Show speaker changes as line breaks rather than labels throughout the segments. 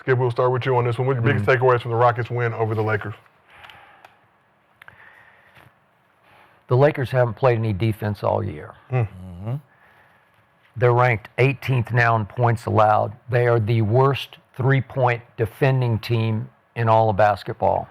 Skip, we'll start with you on this one. What are your biggest takeaways from the Rockets' win over the Lakers?
The Lakers haven't played any defense all year. They're ranked 18th now in points allowed. They are the worst three-point defending team in all of basketball.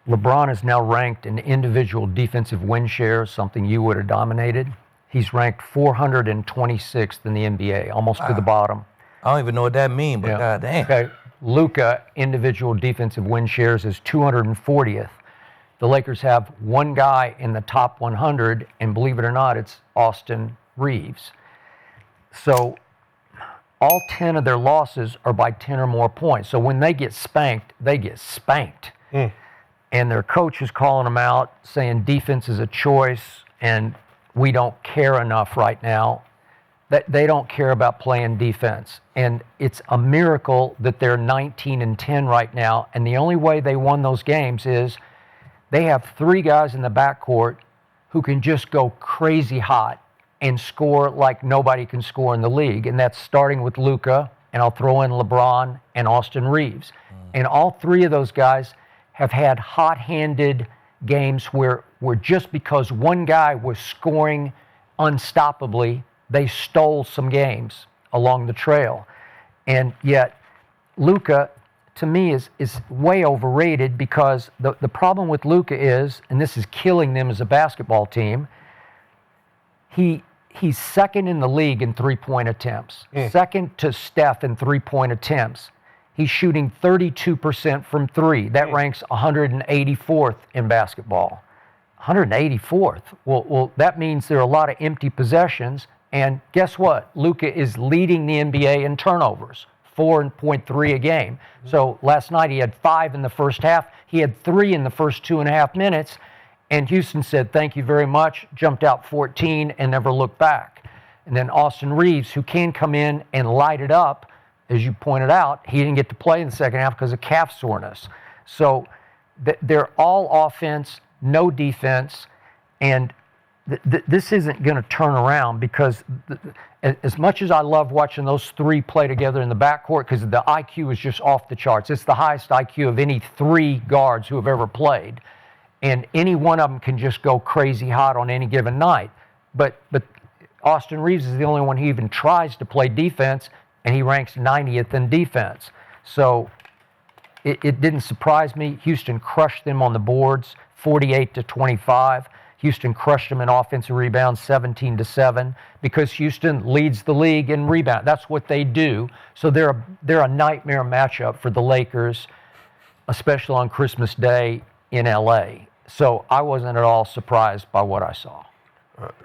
LeBron is now ranked in individual defensive win shares, something you would have dominated. He's ranked 426th in the NBA, almost to the bottom.
I don't even know what that means, but goddamn.
Okay. Luka, individual defensive win shares, is 240th. The Lakers have one guy in the top 100, and believe it or not, it's Austin Reeves. So all 10 of their losses are by 10 or more points. So when they get spanked, they get spanked. And their coach is calling them out, saying defense is a choice, and we don't care enough right now. That they don't care about playing defense. And it's a miracle that they're 19-10 right now. And the only way they won those games is they have three guys in the backcourt who can just go crazy hot and score like nobody can score in the league. And that's starting with Luka, and I'll throw in LeBron and Austin Reeves. And all three of those guys have had hot-handed games where just because one guy was scoring unstoppably, they stole some games along the trail. And yet, Luka, to me, is way overrated because the problem with Luka is, and this is killing them as a basketball team, he's second in the league in three-point attempts, second to Steph in three-point attempts. He's shooting 32% from three. That ranks 184th in basketball. 184th. Well, that means there are a lot of empty possessions. And guess what? Luka is leading the NBA in turnovers, 4.3 a game. So last night he had 5 in the first half. He had 3 in the first 2.5 minutes. And Houston said, thank you very much, jumped out 14 and never looked back. And then Austin Reeves, who can come in and light it up, as you pointed out, he didn't get to play in the second half because of calf soreness. So they're all offense, no defense, and this isn't going to turn around because as much as I love watching those three play together in the backcourt because the IQ is just off the charts. It's the highest IQ of any three guards who have ever played. And any one of them can just go crazy hot on any given night. But Austin Reeves is the only one who even tries to play defense, and he ranks 90th in defense. So it didn't surprise me. Houston crushed them on the boards, 48-25. Houston crushed them in offensive rebounds, 17-7, because Houston leads the league in rebound. That's what they do. So they're a nightmare matchup for the Lakers, especially on Christmas Day in LA. So I wasn't at all surprised by what I saw.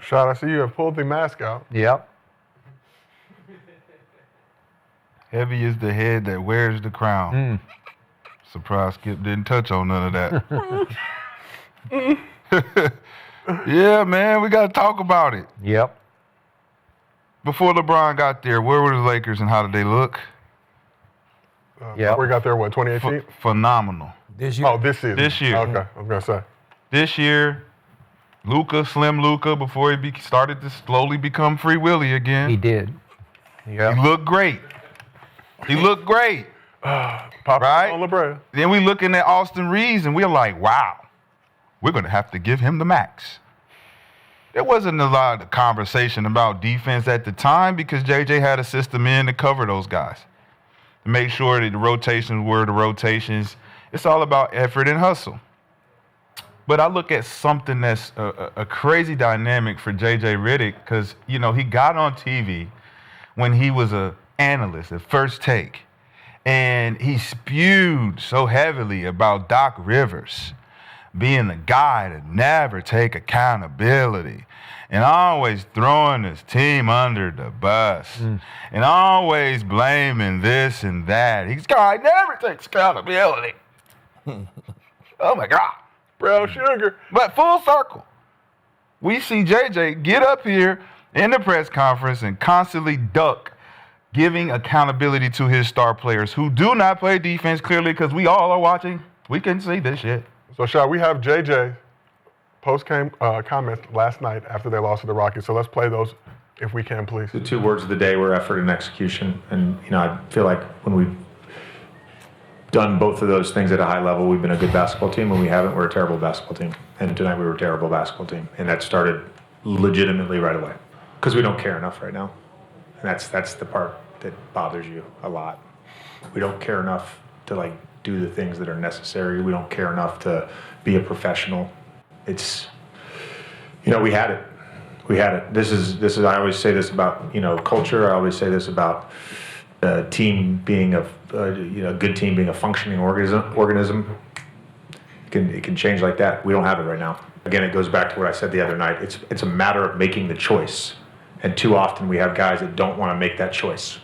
Shad, I see you have pulled the mask out.
Yep.
Heavy is the head that wears the crown. Surprise Skip didn't touch on none of that. Yeah, man, we got to talk about it.
Yep.
Before LeBron got there, where were the Lakers and how did they look?
We got there, 2018?
Phenomenal.
This year?
Oh, this season.
This year.
Okay, I was going to say.
This year, Slim Luka, before he started to slowly become Free Willy again.
He did. Yeah.
He looked great.
Pop
right?
on LeBron.
Then we looking at Austin Reeves and we're like, wow, we're going to have to give him the max. There wasn't a lot of conversation about defense at the time because JJ had a system in to cover those guys, to make sure that the rotations were the rotations. It's all about effort and hustle. But I look at something that's a crazy dynamic for JJ Redick because, he got on TV when he was an analyst at First Take, and he spewed so heavily about Doc Rivers being the guy to never take accountability and always throwing his team under the bus and always blaming this and that. He's guy never takes accountability. Oh, my God.
Brown sugar.
But full circle, we see JJ get up here in the press conference and constantly duck giving accountability to his star players who do not play defense clearly because we all are watching. We can see this shit.
So, Shad, we have JJ post-game comments last night after they lost to the Rockets. So let's play those if we can, please.
The 2 words of the day were effort and execution. And, I feel like when we've done both of those things at a high level, we've been a good basketball team. When we haven't, we're a terrible basketball team. And tonight we were a terrible basketball team. And that started legitimately right away. Because we don't care enough right now. And that's the part that bothers you a lot. We don't care enough to, do the things that are necessary. We don't care enough to be a professional. It's, we had it. We had it. This is. I always say this about culture. I always say this about a team being a good team being a functioning organism. It can change like that. We don't have it right now. Again, it goes back to what I said the other night. It's a matter of making the choice, and too often we have guys that don't want to make that choice,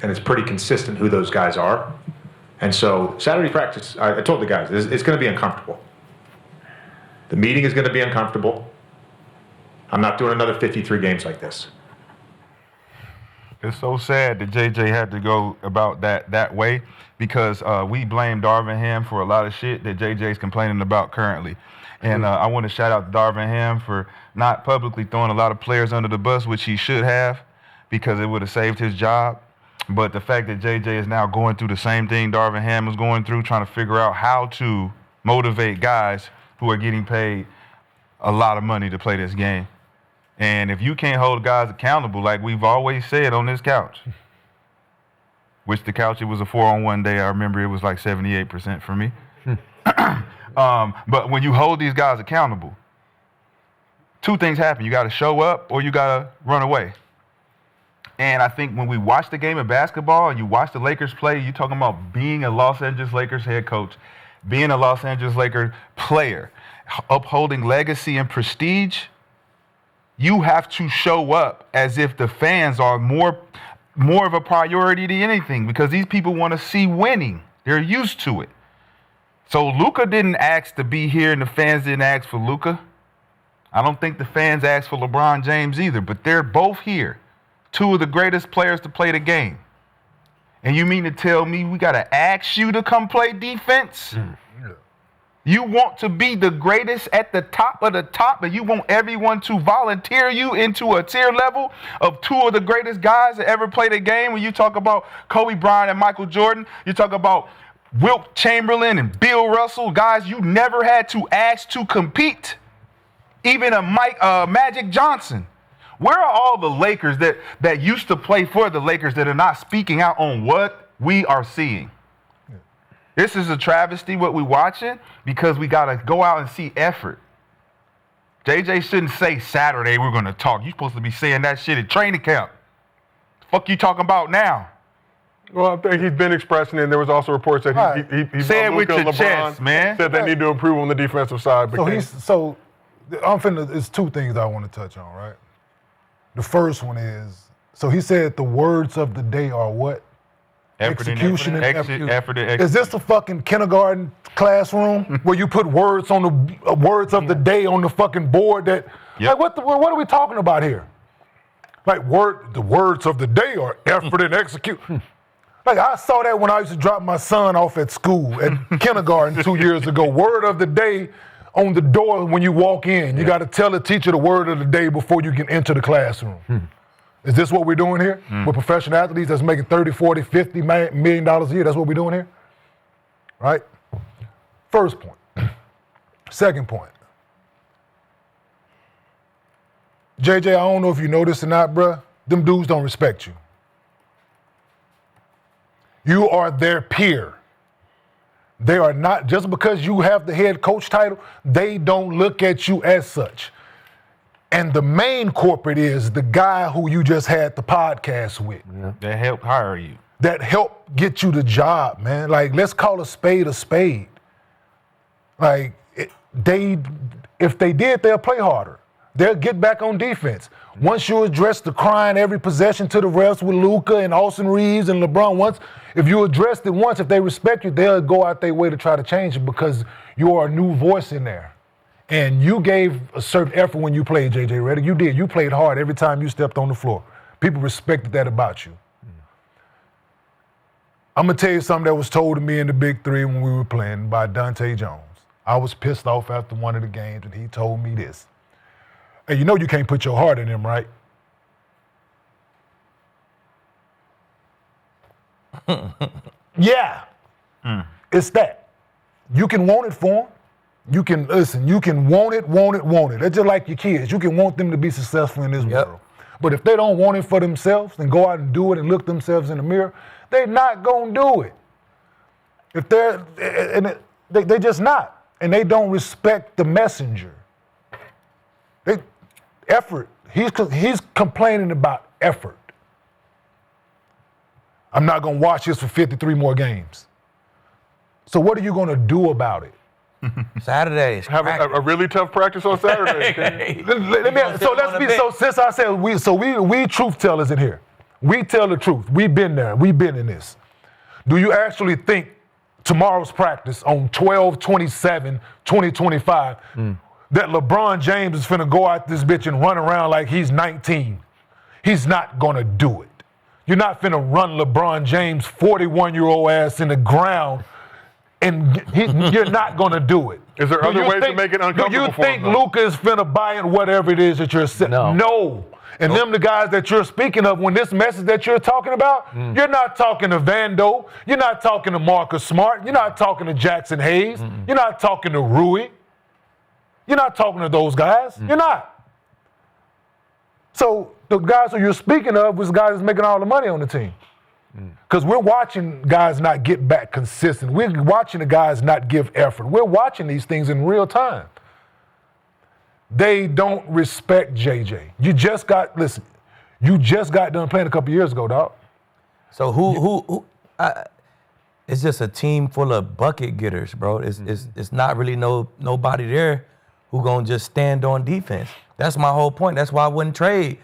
and it's pretty consistent who those guys are. And so Saturday practice, I told the guys, it's going to be uncomfortable. The meeting is going to be uncomfortable. I'm not doing another 53 games like this.
It's so sad that JJ had to go about that way because we blame Darvin Ham for a lot of shit that JJ's complaining about currently. And I want to shout out to Darvin Ham for not publicly throwing a lot of players under the bus, which he should have, because it would have saved his job. But the fact that JJ is now going through the same thing Darvin Ham was going through, trying to figure out how to motivate guys who are getting paid a lot of money to play this game. And if you can't hold guys accountable, like we've always said on this couch, which the couch, it was a 4-on-1 day. I remember it was like 78% for me. But when you hold these guys accountable, 2 things happen. You got to show up or you got to run away. And I think when we watch the game of basketball and you watch the Lakers play, you're talking about being a Los Angeles Lakers head coach, being a Los Angeles Lakers player, upholding legacy and prestige. You have to show up as if the fans are more of a priority than anything because these people want to see winning. They're used to it. So Luka didn't ask to be here and the fans didn't ask for Luka. I don't think the fans asked for LeBron James either, but they're both here. 2 of the greatest players to play the game. And you mean to tell me we got to ask you to come play defense? You want to be the greatest at the top of the top, and you want everyone to volunteer you into a tier level of 2 of the greatest guys that ever played a game. When you talk about Kobe Bryant and Michael Jordan, you talk about Wilt Chamberlain and Bill Russell, guys you never had to ask to compete. Even a Magic Johnson. Where are all the Lakers that used to play for the Lakers that are not speaking out on what we are seeing? This is a travesty what we're watching because we got to go out and see effort. JJ shouldn't say Saturday we're going to talk. You're supposed to be saying that shit at training camp. The fuck you talking about now?
Well, I think he's been expressing it. And there was also reports that he
say it with
Luka
your
LeBron
chest, man.
Said they need to improve on the defensive side.
It's 2 things I want to touch on, right? The first one is, so he said the words of the day are what? Execution and effort. Is this a fucking kindergarten classroom where you put words on the words of the day on the fucking board that, what are we talking about here? The words of the day are effort and execute. I saw that when I used to drop my son off at school at kindergarten 2 years ago. Word of the day on the door when you walk in. You got to tell the teacher the word of the day before you can enter the classroom. Is this what we're doing here? With professional athletes that's making $30, $40, $50 million a year, that's what we're doing here? Right? First point. Second point. JJ, I don't know if you know this or not, bruh. Them dudes don't respect you. You are their peer. They are not, just because you have the head coach title, they don't look at you as such. And the main corporate is the guy who you just had the podcast with.
That helped hire you.
That helped get you the job, man. Let's call a spade a spade. If they did, they'll play harder. They'll get back on defense. Once you address the crying every possession to the refs with Luka and Austin Reeves and LeBron, if you address it once, if they respect you, they'll go out their way to try to change it because you are a new voice in there. And you gave a certain effort when you played, JJ Redick. You did. You played hard every time you stepped on the floor. People respected that about you. I'm going to tell you something that was told to me in the Big Three when we were playing by Dante Jones. I was pissed off after one of the games, and he told me this. Hey, you know you can't put your heart in him, right? Yeah. It's that. You can want it for them. You can want it. They're just like your kids. You can want them to be successful in this world. But if they don't want it for themselves, then go out and do it and look themselves in the mirror, they're not going to do it. If they're just not. And they don't respect the messenger. Effort. He's complaining about effort. I'm not going to watch this for 53 more games. So what are you going to do about it?
Saturdays.
Have a really tough practice on Saturday.
Since I said we truth tellers in here. We tell the truth. We've been there. We've been in this. Do you actually think tomorrow's practice on 12/27/2025 that LeBron James is finna go out this bitch and run around like he's 19? He's not gonna do it. You're not finna run LeBron James' 41-year-old ass in the ground, and you're not gonna do it.
Is there other ways to make it uncomfortable
for him? Do you think
though?
Luka is finna buy in whatever it is that you're saying? No. And them the guys that you're speaking of, when this message that you're talking about, you're not talking to Vando, you're not talking to Marcus Smart, you're not talking to Jackson Hayes, you're not talking to Rui, you're not talking to those guys, you're not. So the guys who you're speaking of was guys that's making all the money on the team. Because we're watching guys not get back consistent. We're watching the guys not give effort. We're watching these things in real time. They don't respect JJ. You just got done playing a couple years ago, dog.
So it's just a team full of bucket getters, bro. It's not really nobody there who gonna just stand on defense. That's my whole point. That's why I wouldn't trade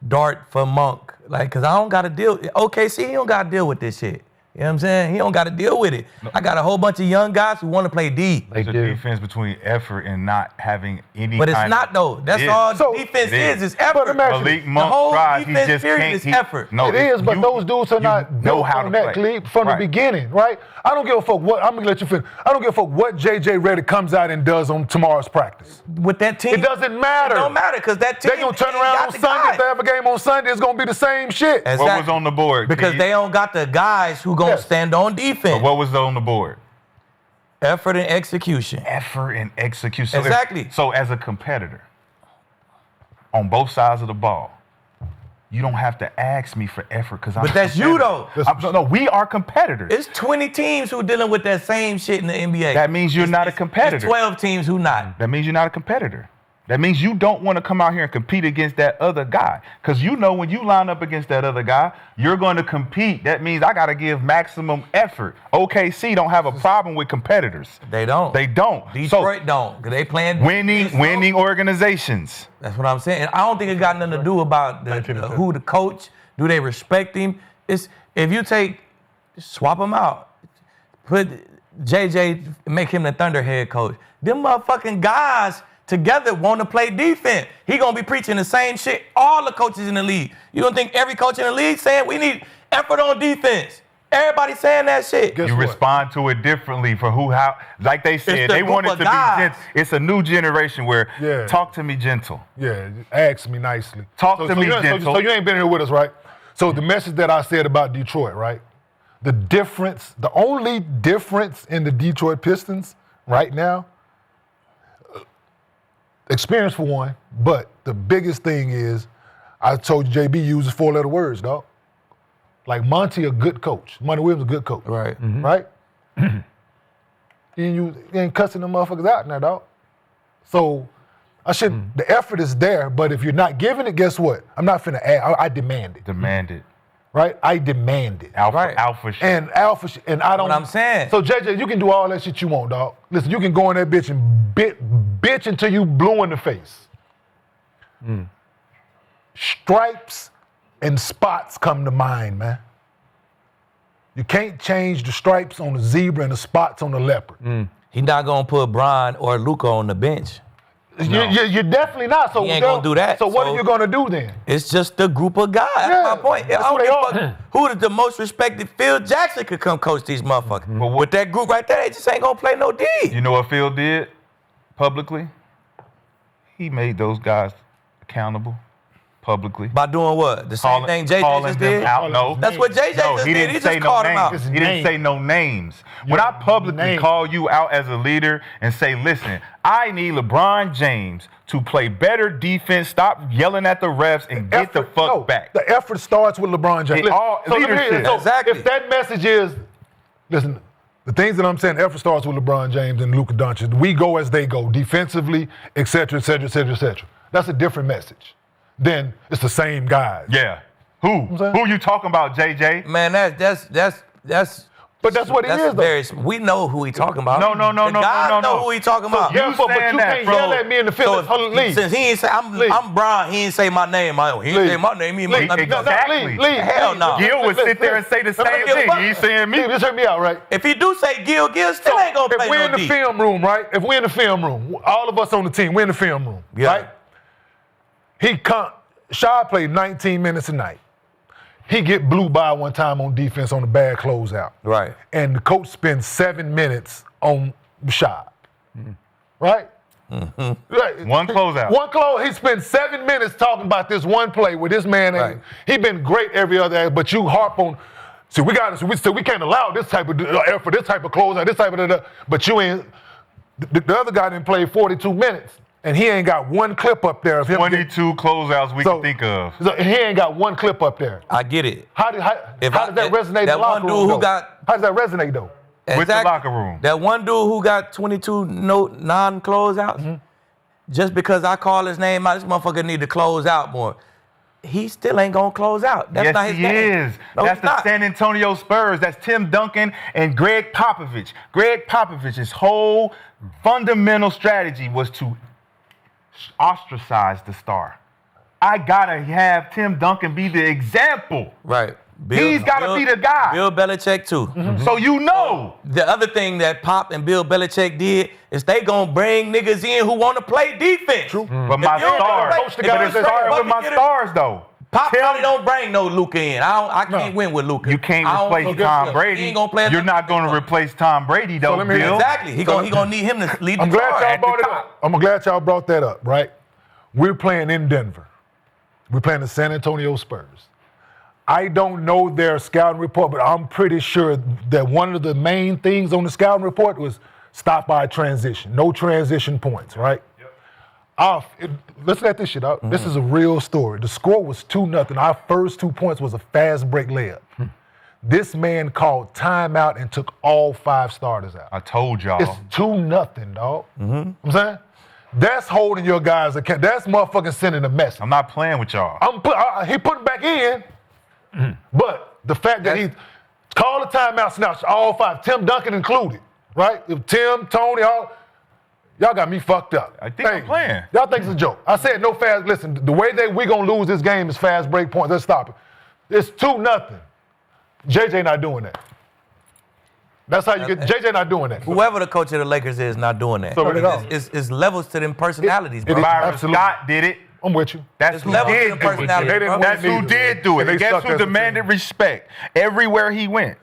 Dart for Monk. Like, cause I don't gotta deal. OKC, he don't gotta deal with this shit. You know what I'm saying? He don't got to deal with it. I got a whole bunch of young guys who want to play D.
There's a difference between effort and not having any.
But it's not though. That's all defense is effort.
Malik Monk
the whole
tries,
defense period is effort.
No, it is, but those dudes are not built on that league from the beginning, right? I don't give a fuck what. I'm gonna let you finish. I don't give a fuck what JJ Redick comes out and does on tomorrow's practice.
With that team,
it doesn't matter.
It don't matter because that team.
They gonna turn around on Sunday. If they have a game on Sunday, it's gonna be the same shit.
Exactly.
What was on the board?
Because they don't got the guys who gonna stand on defense.
But what was on the board?
Effort and execution.
Effort and execution.
Exactly.
So as a competitor, on both sides of the ball, you don't have to ask me for effort because I'm.
But that's you though.
No, we are competitors.
It's 20 teams who dealing with that same shit in the NBA.
That means you're not a competitor.
It's 12 teams who not.
That means you're not a competitor. That means you don't want to come out here and compete against that other guy. Because you know when you line up against that other guy, you're going to compete. That means I got to give maximum effort. OKC don't have a problem with competitors.
They don't.
They don't.
Detroit don't. Because they playing
winning organizations.
That's what I'm saying. And I don't think it got nothing to do about who the coach. Do they respect him? It's if you swap him out. Put JJ, make him the Thunderhead coach. Them motherfucking guys together want to play defense. He gonna be preaching the same shit. All the coaches in the league. You don't think every coach in the league saying we need effort on defense? Everybody saying that shit.
You respond to it differently for how. Like they said, they want it to be gentle. It's a new generation where talk to me gentle.
Yeah, ask me nicely.
Talk to me gentle.
So you ain't been here with us, right? So the message that I said about Detroit, right? The only difference in the Detroit Pistons right now, experience for one, but the biggest thing is, I told you JB uses 4-letter words, dog. Like Monty, a good coach. Monty Williams, a good coach.
Right.
Mm-hmm. Right? You ain't cussing them motherfuckers out now, dog. So the effort is there, but if you're not giving it, guess what? I'm not finna add, I demand it.
Demand it.
Right? I demand it.
Alpha shit.
And alpha shit. And I don't.
What I'm saying.
So JJ, you can do all that shit you want, dog. Listen, you can go in that bitch and bitch until you blue in the face. Stripes and spots come to mind, man. You can't change the stripes on the zebra and the spots on the leopard.
He not gonna put Bron or Luka on the bench.
No. You're definitely not. So
he ain't gonna do that.
So what are you gonna do then?
It's just a group of guys. That's my point. I don't give a fuck who is the most respected. Phil Jackson could come coach these motherfuckers. But with that group right there, they just ain't gonna play no D.
You know what Phil did publicly? He made those guys accountable. Publicly.
By doing what? The same thing JJ
calling
just
them
did?
out. No.
That's what JJ just
he
did.
didn't
He
say
just
no
called him out.
names. He didn't say no names. When I publicly call you out as a leader and say, listen, I need LeBron James to play better defense, stop yelling at the refs, and get the fuck back.
The effort starts with LeBron James.
Leadership.
Exactly.
If that message is, listen, the things that I'm saying, effort starts with LeBron James and Luka Doncic. We go as they go, defensively, et cetera, et cetera, et cetera, et cetera. That's a different message. Then it's the same guys.
Yeah. Who you talking about, JJ?
Man, that's.
But that's what it is, though.
We know who he talking about.
No.
The guys know who he talking about.
Yeah, but you can't yell at me in the field.
Since he ain't say I'm Brian, he ain't say my name. He ain't say my name. He ain't
Exactly.
Hell no.
Gil would sit there and say the same thing. He ain't saying me.
Just hear me out, right?
If he do say Gil still ain't gonna play
If we're
no
in the
D.
film room, right? If we're in the film room, all of us on the team, we're in the film room, right? Shai played 19 minutes a night. He get blew by one time on defense on a bad closeout.
Right.
And the coach spends 7 minutes on Shai. Right?
Mm-hmm.
Right?
One closeout.
He spent 7 minutes talking about this one play with this man.
Right.
He been great every other, but you harp on. See, we can't allow this type of effort, this type of closeout, this type of. But you ain't. The other guy didn't play 42 minutes. And he ain't got one clip up there of him.
22 closeouts we can think of.
So he ain't got one clip up there.
I get it.
How does that resonate in the locker room? How does that resonate though?
With the locker room.
That one dude who got 22 non-closeouts, just because I call his name out, this motherfucker need to close out more. He still ain't gonna close out. That's not his game.
Yes, he is.
No,
That's the San Antonio Spurs. That's Tim Duncan and Greg Popovich. Greg Popovich's whole fundamental strategy was to ostracize the star. I gotta have Tim Duncan be the example.
Right.
He's gotta be the guy.
Bill Belichick too.
Mm-hmm. So you know.
The other thing that Pop and Bill Belichick did is they gonna bring niggas in who want to play defense.
True.
But my stars. But it started with my stars though.
Pop probably don't bring no Luka in. I can't win with Luka.
You can't replace Tom Brady.
He ain't gonna play.
You're not gonna replace Tom Brady though, Bill.
Exactly. He gonna need him to lead the
I'm glad
charge.
y'all brought it up. I'm glad y'all brought that up, right? We're playing in Denver. We're playing the San Antonio Spurs. I don't know their scouting report, but I'm pretty sure that one of the main things on the scouting report was stop by transition. No transition points, right? Listen at this shit out. This is a real story. The score was 2-0. Our first 2 points was a fast break layup. This man called timeout and took all 5 starters out.
I told y'all.
It's 2-0, dog. I'm saying? That's holding your guys account. That's motherfucking sending a message.
I'm not playing with y'all.
He put it back in, but the fact that he called the timeout, snatched all 5, Tim Duncan included, right? Tim, Tony, y'all got me fucked up.
I think I'm playing.
Y'all think it's a joke. I said no fast. Listen, the way that we gonna lose this game is fast break points. Let's stop it. It's 2-0. JJ not doing that. That's how you get. JJ not doing that.
Whoever the coach of the Lakers is not doing that.
So
it's levels to them personalities, bro.
Byron Scott did it.
I'm with you.
That's who
levels to
did
them
do it.
personalities, bro.
That's who did do it.
And
And
they
guess
sucked
who
as a
demanded
team.
respect everywhere he went?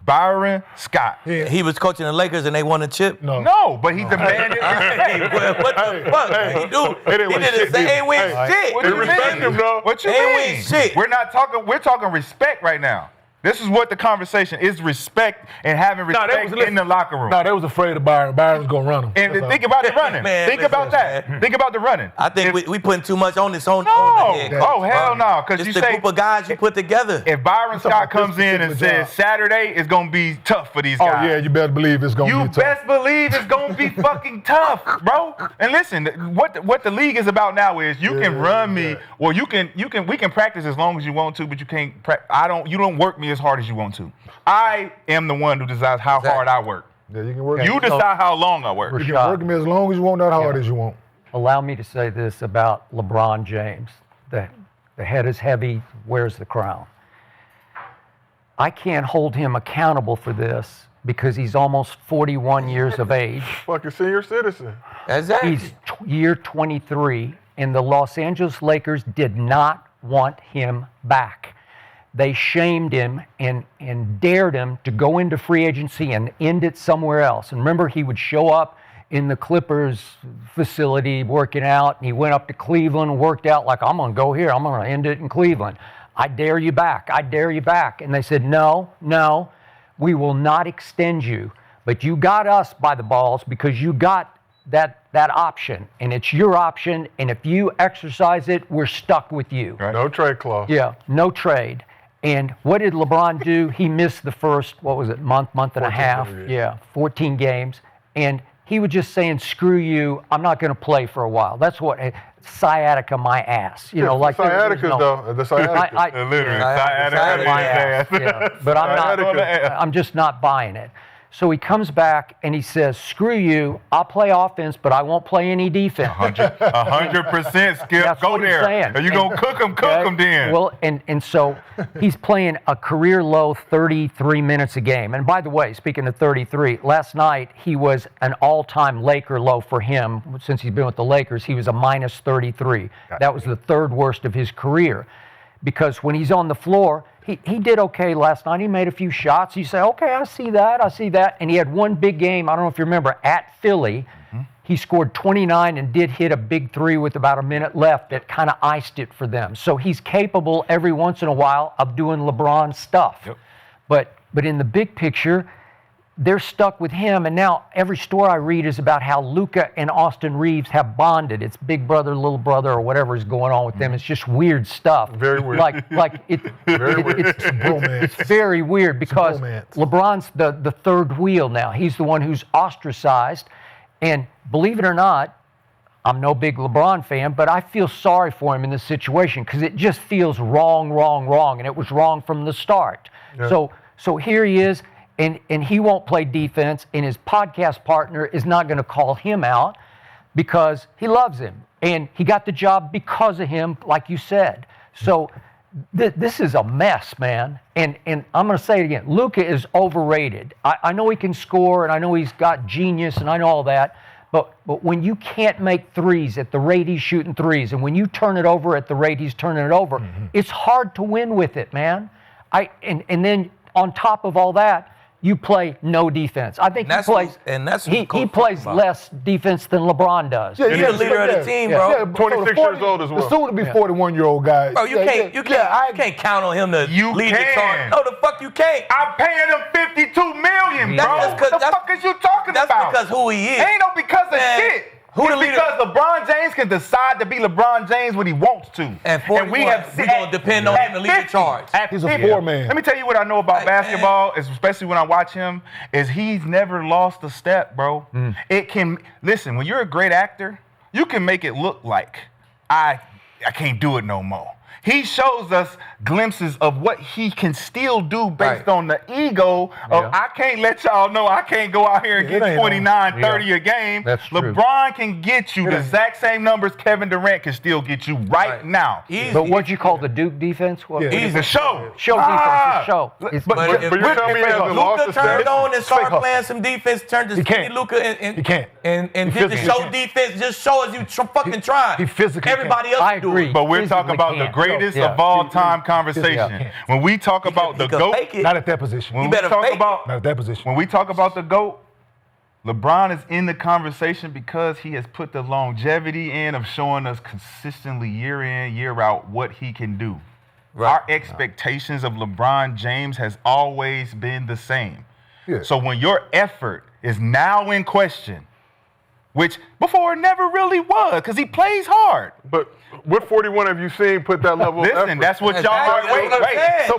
Byron Scott.
Yeah.
He was coaching the Lakers and they won a chip.
No, but he demanded
Hey,
respect.
what the fuck?
Hey,
He do.
they didn't
He
win
did
shit,
the same.
did
Ain't win
they?
shit.
What do you
respect
mean?
him, though.
What you
They
mean?
win shit.
We're talking respect right now. This is what the conversation is: respect and having respect in the locker room.
No, they was afraid of Byron. Byron's gonna run them.
And think about the running.
Man,
Think
listen,
about that.
man.
Think about the running.
I think we putting too much on this on the head.
Oh, hell no. Because
It's
you
the
say
group of guys you put together.
if Byron Scott
about
comes
this
in and
particular
says
job.
Saturday is gonna be tough for these
Oh
guys.
yeah, you better believe it's gonna
You
be tough.
best believe it's gonna be fucking tough, bro. And listen, what the league is about now is you can run me, or we can practice as long as you want to, but you can't. You don't work me as hard as you want to. I am the one who decides how hard I work.
Yeah, you can work.
You decide how long I work.
You can work me as long as you want, not hard as you want.
Allow me to say this about LeBron James. The head is heavy, wears the crown. I can't hold him accountable for this because he's almost 41 years of age.
Fucking senior citizen.
Exactly.
He's year 23, and the Los Angeles Lakers did not want him back. They shamed him and dared him to go into free agency and end it somewhere else. And remember, he would show up in the Clippers facility working out, and he went up to Cleveland and worked out like, I'm going to go here. I'm going to end it in Cleveland. I dare you back. I dare you back. And they said, no, we will not extend you. But you got us by the balls because you got that option, and it's your option, and if you exercise it, we're stuck with you.
Right. No trade clause.
Yeah, no trade. And what did LeBron do? He missed the first, month and a half. Yeah, 14 games. And he was just saying, screw you, I'm not going to play for a while. That's what, sciatica my ass. You know, like
sciatica, the sciatica.
Literally, sciatica
my ass. Yeah. But I'm just not buying it. So he comes back and he says, screw you, I'll play offense, but I won't play any defense.
100%, Skip.
That's
Go
what he's
there.
saying.
Are you going to cook them then?
Well, and so he's playing a career low 33 minutes a game. And by the way, speaking of 33, last night he was an all-time Laker low for him. Since he's been with the Lakers, he was a minus 33. That was the third worst of his career. Because when he's on the floor, he did okay last night. He made a few shots. You say, okay, I see that. And he had one big game, I don't know if you remember, at Philly. Mm-hmm. He scored 29 and did hit a big three with about a minute left that kind of iced it for them. So he's capable every once in a while of doing LeBron stuff. Yep. But in the big picture, they're stuck with him, and now every story I read is about how Luka and Austin Reeves have bonded. It's big brother, little brother, or whatever is going on with them. It's just weird stuff.
Very weird.
It's very weird because LeBron's the third wheel now. He's the one who's ostracized, and believe it or not, I'm no big LeBron fan, but I feel sorry for him in this situation because it just feels wrong, and it was wrong from the start. Yeah. So here he is. And he won't play defense, and his podcast partner is not going to call him out because he loves him. And he got the job because of him, like you said. So this is a mess, man. And I'm going to say it again. Luka is overrated. I know he can score, and I know he's got genius, and I know all that. But when you can't make threes at the rate he's shooting threes, and when you turn it over at the rate he's turning it over, it's hard to win with it, man. And then on top of all that, you play no defense. I think he plays less defense than LeBron does.
Yeah, he's the leader of the team, bro.
Yeah, 26 years old as well.
The soon to be 41-year-old guy.
Bro, you can't count on him to lead the charge. No, the fuck you can't.
I'm paying him $52 million, bro. What the fuck is you talking about?
That's because who he is.
Ain't no because of shit. Because LeBron James can decide to be LeBron James when he wants to.
And we have going to depend on him to lead the charge.
He's a four-man.
Let me tell you what I know about basketball, especially when I watch him, is he's never lost a step, bro. Listen, when you're a great actor, you can make it look like I can't do it no more. He shows us glimpses of what he can still do based on the ego of I can't let y'all know I can't go out here and get 29, 30 a game.
That's true.
LeBron can get you the exact same numbers Kevin Durant can still get you right now.
But what you call the Duke defense?
He's a show.
Show defense, show.
But you're telling me he hasn't lost
Luka
the step?
turned on and started playing some defense, turned to skinny Luka
he can't.
And did the show defense, just show us you fucking trying.
He physically
Everybody else
I agree.
But we're talking about the greatest of all time conversation. When we talk about the GOAT,
not at that position.
You better fake it.
Not at that position.
When we talk about the GOAT, LeBron is in the conversation because he has put the longevity in of showing us consistently year in, year out what he can do. Right. Our expectations of LeBron James has always been the same. Yeah. So when your effort is now in question, which before it never really was, because he plays hard.
But what 41 have you seen put that level of effort?
Listen, that's what y'all... Wait.
So,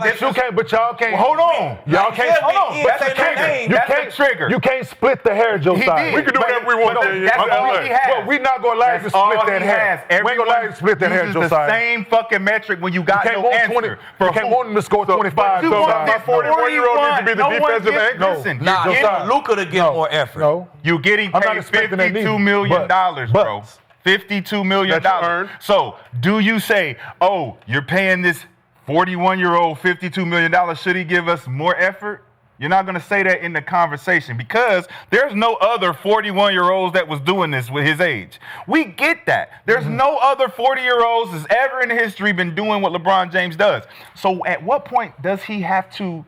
but y'all can't...
Well, hold on.
Y'all can't...
Hold on. That's a trigger. That's a trigger.
You can't split the hair, Josiah.
We can do whatever we want.
That's all he has.
Well, we're not going to allow you to split that hair. We ain't going to allow you to split that hair, Josiah.
The same fucking metric when you got no answer.
You can't want him to score 25.
So my 41-year-old needs to be the defensive anchor?
Listen,
nah, you want Luka to get more effort.
No.
You're getting paid $52 million, bro. $52 million. So do you say, oh, you're paying this 41-year-old $52 million, should he give us more effort? You're not going to say that in the conversation because there's no other 41-year-olds that was doing this with his age. We get that. There's no other 40-year-olds that's ever in history been doing what LeBron James does. So at what point does he have to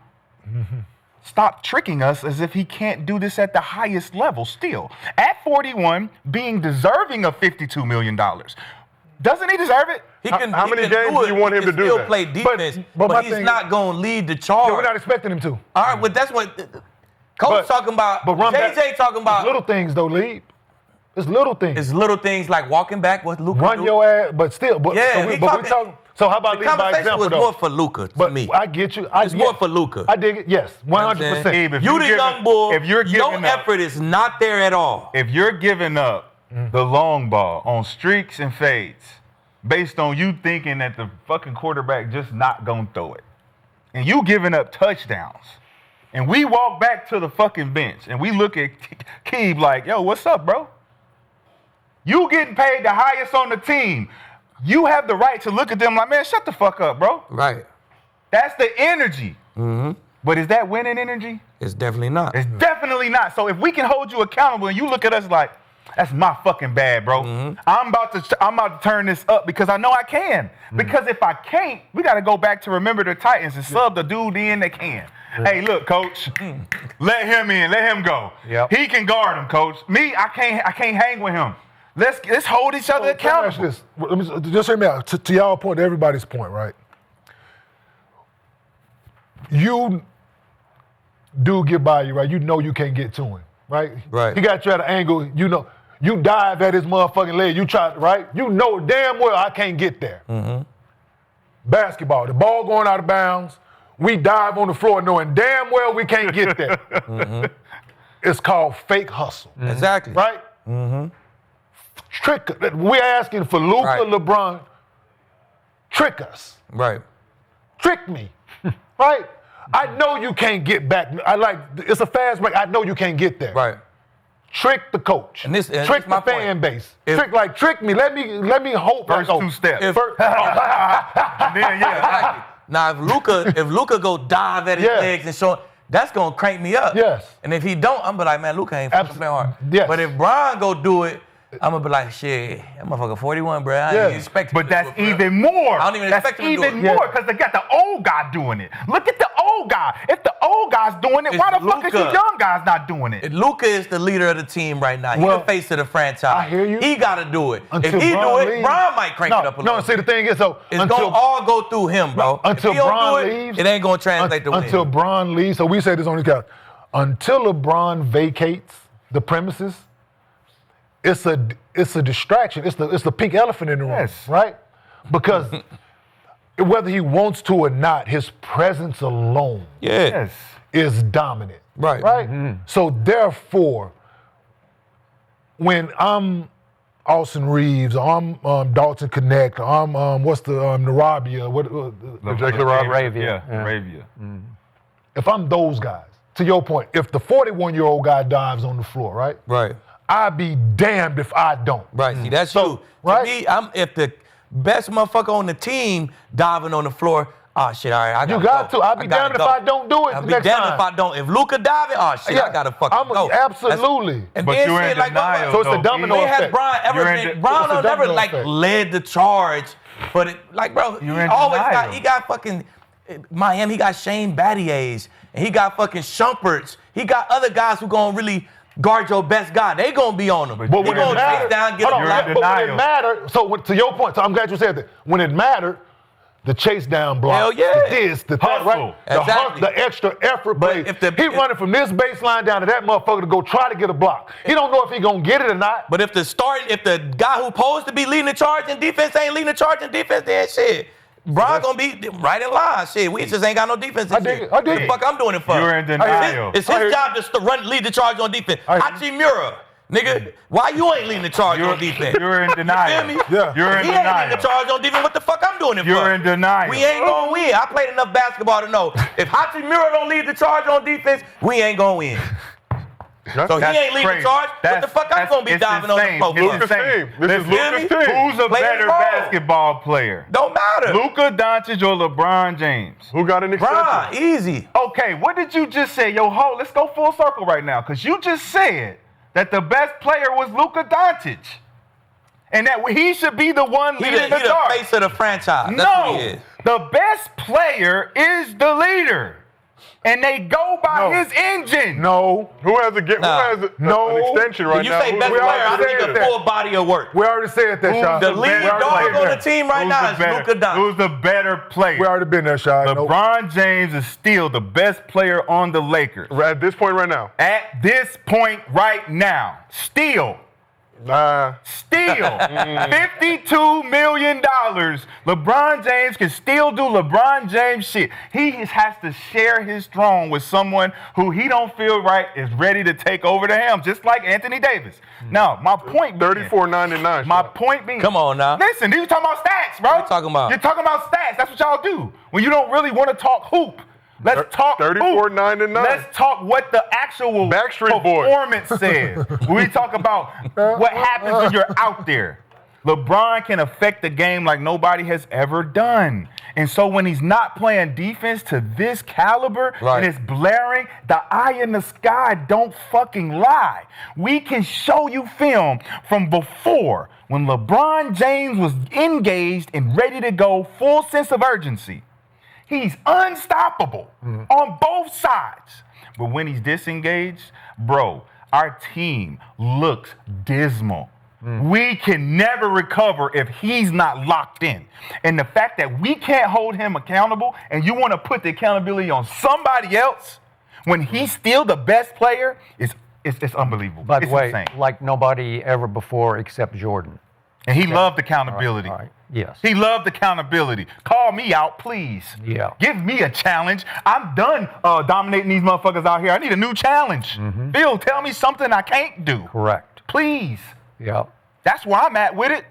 stop tricking us as if he can't do this at the highest level still. At 41, being deserving of $52 million. Doesn't he deserve it?
How many games do you want him to do
still
that?
play defense,
but my
he's
thing-
not going to lead the charge.
Yeah, we're not expecting him to.
All right, but that's what Coach talking about.
But run
JJ
back.
talking about.
It's little things, though, Lee. It's little things.
It's little things like walking back with Luka.
Run your ass, but still. But,
Yeah,
so
he
we
talking-
talking. So how about
The
lead by
conversation
example,
was
though?
more for Luka to
But
me.
I get you.
It's more for Luka.
I dig it. Yes, 100%.
Steve, if
You
you're
the
giving-
young bull.
if you're
your
giving up-
effort is not there at all.
If you're giving up the long ball on streaks and fades based on you thinking that the fucking quarterback just not gonna throw it, and you giving up touchdowns, and we walk back to the fucking bench and we look at Keeb like, yo, what's up, bro? You getting paid the highest on the team. You have the right to look at them like, man, shut the fuck up, bro.
Right.
That's the energy. But is that winning energy?
It's definitely not.
It's definitely not. So if we can hold you accountable and you look at us like, that's my fucking bad, bro. I'm about to turn this up because I know I can. Because if I can't, we got to go back to remember the Titans and sub the dude in that can. Hey, look, coach, let him in, let him go.
Yep.
He can guard him, coach. Me, I can't hang with him. Let's hold each other accountable.
This. Let me just hear me out. To y'all point, to everybody's point, right? You do get by you, right? You know you can't get to him, right?
Right.
He got you at an angle, you know. You dive at his motherfucking leg. You try, right? You know damn well I can't get there. Basketball, the ball going out of bounds. We dive on the floor knowing damn well we can't get there. It's called fake hustle.
Exactly.
Right? Trick. We're asking for Luka,
Right.
LeBron. Trick us.
Right.
Trick me. Right? I know you can't get back. It's a fast break. I know you can't get there.
Right.
Trick the coach.
And this
trick
my
the fan
point.
base.
If-
Trick me. Let me hope.
First
like,
two steps.
If-
First,
Then, yeah.
Now, if Luka go dive at his
Yeah.
legs and show, that's gonna crank me up.
Yes.
And if he don't, I'm be like, man, Luka ain't fucking playing hard.
Yes.
But if Brian go do it, I'm gonna be like, shit, that motherfucker 41, bro. I
Yeah.
ain't expect him
But
to
that's
do it, bro.
even more.
I don't even
that's
expect him to do
even
it.
more because they got the old guy doing it. Look at the old guy. If the old guy's doing it,
It's
why the fuck is the
Luka.
young guy's not doing it?
Luka is the leader of the team right now. He's
Well,
the face of the franchise.
I hear you.
He gotta do it. If
Until
he do
Bron
it,
leaves.
Brian might crank it up a little
No, see, the thing is, though,
It's
until
gonna all go through him, bro.
until
if he don't
Bron
do it,
leaves,
it ain't gonna translate to win.
until Bron leaves. So we say this on the couch. Until LeBron vacates the premises, it's a distraction. It's the pink elephant in the room,
Yes.
right? Because whether he wants to or not, his presence alone
yeah.
is dominant.
Right.
Right? So therefore, when I'm Austin Reeves, or I'm Dalton Connect, or I'm what's the Narabia,
Jake LaRavia.
Arabia.
Yeah, Arabia.
if I'm those guys, to your point, if the 41-year-old guy dives on the floor, right?
Right.
I'd be damned if I don't.
Right. See, that's
So,
you.
right?
To me, if the best motherfucker on the team diving on the floor, oh shit, all right, I gotta
You got
go.
to. I'd be
I gotta
damned if
go.
I don't do it
I'd be
next
damned
time.
if I don't. If Luka diving, oh shit, I gotta fucking go.
Absolutely.
And
But
then
you're in
shit like
denial,
So it's a
though,
domino
Keith.
when has
effect.
Brian ever
You're in
been,
the-
Brian
it's a
don't never
domino
like
effect.
led the charge, but it, like bro, he
You're in
always
denial.
got, he got fucking Miami, he got Shane Battiers, and he got fucking Shumperts. He got other guys who gonna really guard your best guy. They gonna be on him.
But
He
when it
gonna
matter-
chase down, get
Hold
him
on,
You're in
blocked.
but when
denial.
it mattered, so to your point, so I'm glad you said that. When it mattered, the chase down block,
Hell yeah.
the this, the that,
Hustle.
right? The,
Exactly.
the extra effort
But
play.
if the-
he running from this baseline down to that motherfucker to go try to get a block. He don't know if he gonna get it or not.
But if the guy who supposed to be leading the charge in defense ain't leading the charge in defense, then shit, Brian gonna be right in line. Shit, we just ain't got no defense.
I dig it. I dig
What the
it.
fuck I'm doing it for?
You're in denial.
It's his job to lead the charge on defense.
I-
Hachimura, nigga, why you ain't leading the charge on defense?
You're in denial.
You feel me?
Yeah.
You're in
He ain't leading
denial.
the charge on defense. What the fuck I'm doing it for?
You're in denial.
We ain't gonna win. I played enough basketball to know if Hachimura don't lead the charge on defense, we ain't gonna win. So he
That's
ain't leading
crazy.
the charge. What the fuck I'm
That's-
gonna be
it's
diving on the
insane.
floor
It's
for?
insane.
This is
Listen,
Luka's
feel me?
team.
Who's a
Play
better
his role.
basketball player?
Don't matter.
Luka Doncic or LeBron James?
Who got an extension?
Brian, easy.
Okay, what did you just say? Yo, let's go full circle right now. Because you just said that the best player was Luka Doncic. And that he should be the one
He
leading
the
the charge.
face of the franchise. That's what he
No,
is.
the best player is the leader. and they go by his engine.
No.
Who has an extension right
When you
now?
say best
Who's-
player, I think
said
a
that.
full body of work.
We already said that, Shy.
The lead dog on the team right
Who's
now
the
is
better-
Luka Doncic.
Who's the better player?
We already been there, Shy. Nope.
LeBron James is still the best player on the Lakers.
At this point right now.
At this point right now, still $52 million. LeBron James can still do LeBron James shit. He has to share his throne with someone who he don't feel right is ready to take over the helm, just like Anthony Davis. Now, my point being,
34.99.
my point being,
Come on now.
Listen, you talking about stats, bro.
What you talking about?
You're talking about stats. That's what y'all do when you don't really want to talk hoop. Let's talk
34.99.
Let's talk what the actual
Backstreet Boys.
performance says. When we talk about what happens when you're out there. LeBron can affect the game like nobody has ever done. And so when he's not playing defense to this caliber and it's blaring, the eye in the sky don't fucking lie. We can show you film from before when LeBron James was engaged and ready to go, full sense of urgency. He's unstoppable on both sides. But when he's disengaged, bro, our team looks dismal. We can never recover if he's not locked in. And the fact that we can't hold him accountable and you want to put the accountability on somebody else when he's still the best player, it's unbelievable.
By the
It's
way,
insane.
like nobody ever before except Jordan.
And he loved accountability.
All right. Yes.
He loved accountability. Call me out, please.
Yeah.
Give me a challenge. I'm done dominating these motherfuckers out here. I need a new challenge. Bill, tell me something I can't do.
Correct.
Please.
Yeah.
That's where I'm at with it.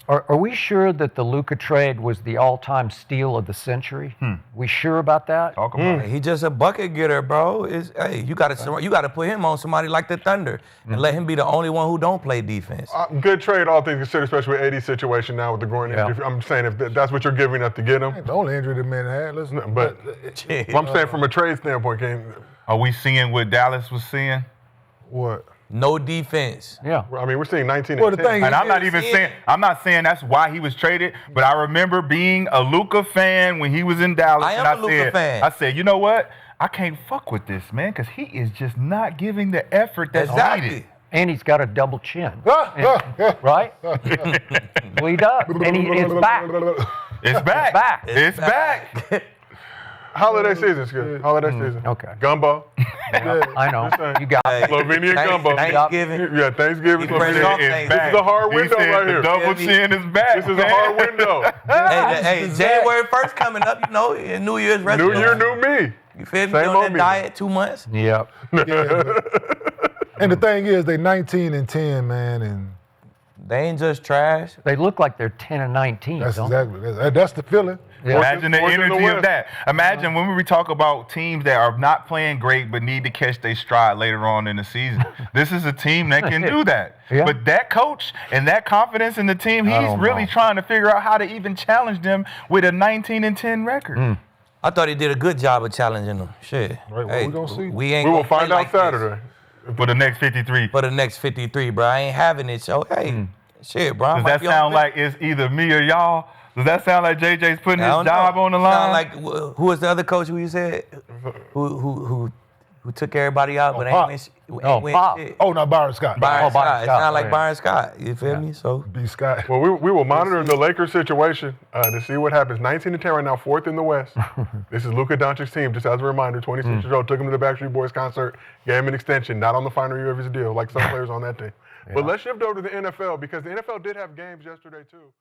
Are we sure that the Luka trade was the all-time steal of the century? We sure about that?
Talk about it.
He just a bucket getter, bro. Hey, you got to put him on somebody like the Thunder and let him be the only one who don't play defense.
Good trade, all things considered, especially with AD's situation now with the groin injury. I'm saying if that's what you're giving up to get him.
The only injury the man had. Listen,
But I'm saying from a trade standpoint,
Are we seeing what Dallas was seeing?
what?
No defense.
Yeah.
I mean, we're seeing 19
Well,
and
the
10.
thing
And I'm not
Yeah,
even
see
saying, I'm not saying that's why he was traded, but I remember being a Luka fan when he was in Dallas.
I am
and
a Luka fan.
I said, you know what? I can't fuck with this, man, because he is just not giving the effort that's
Exactly.
needed.
And he's got a double chin. Right? Well, he does. And it's back.
It's back.
back.
It's back.
Holiday season's good. Holiday season.
Okay.
Gumbo.
I know.
Just saying.
You got it.
Slovenian gumbo.
Thanksgiving.
Yeah, Thanksgiving.
He brings
Slovenian.
off things.
This is a hard
He
window
said
right
the
here.
double chin is back.
This is a
man.
hard window.
Hey, January 1st coming up, you know, and New Year's
New
resolution.
year, new me.
You feel me?
Same
On
old
that
me.
diet 2 months.
Yep.
And the thing is, they 19 and 10, man, and
They ain't just trash.
They look like they're 10 and 19.
that's
don't they?
exactly that's the feeling.
Yeah.
Imagine the
Fourth in the
energy of
West.
that. Imagine when we talk about teams that are not playing great but need to catch their stride later on in the season. This is a team that can do that.
Yeah.
But that coach and that confidence in the team,
I
he's
don't
really
know.
trying to figure out how to even challenge them with a 19 and 10 record.
I thought he did a good job of challenging them. Shit.
Right, well, we gonna see.
We ain't
We will
gonna play
find out
like this
Saturday.
For the next 53.
for the next 53, bro. I ain't having it. So, hey, shit, bro. I
Does
might
that
be on
sound
the
like it's either me or y'all? Does that sound like JJ's putting
I
his
don't
job
know.
on the line?
Sound like who was the other coach who you said who took everybody out but
Pop.
ain't
Oh,
win
Pop.
shit?
Oh, no, Byron Scott.
Byron
Byron
Scott. It
Scott.
sound like
Yeah.
Byron Scott. You feel me? So
B. Scott.
Well, we will monitor the Lakers situation to see what happens. 19 and 10 right now, fourth in the West. This is Luka Doncic's team. Just as a reminder, 26 years old, took him to the Backstreet Boys concert, gave him an extension, not on the final year of his deal, like some players on that team. But let's shift over to the NFL because the NFL did have games yesterday too.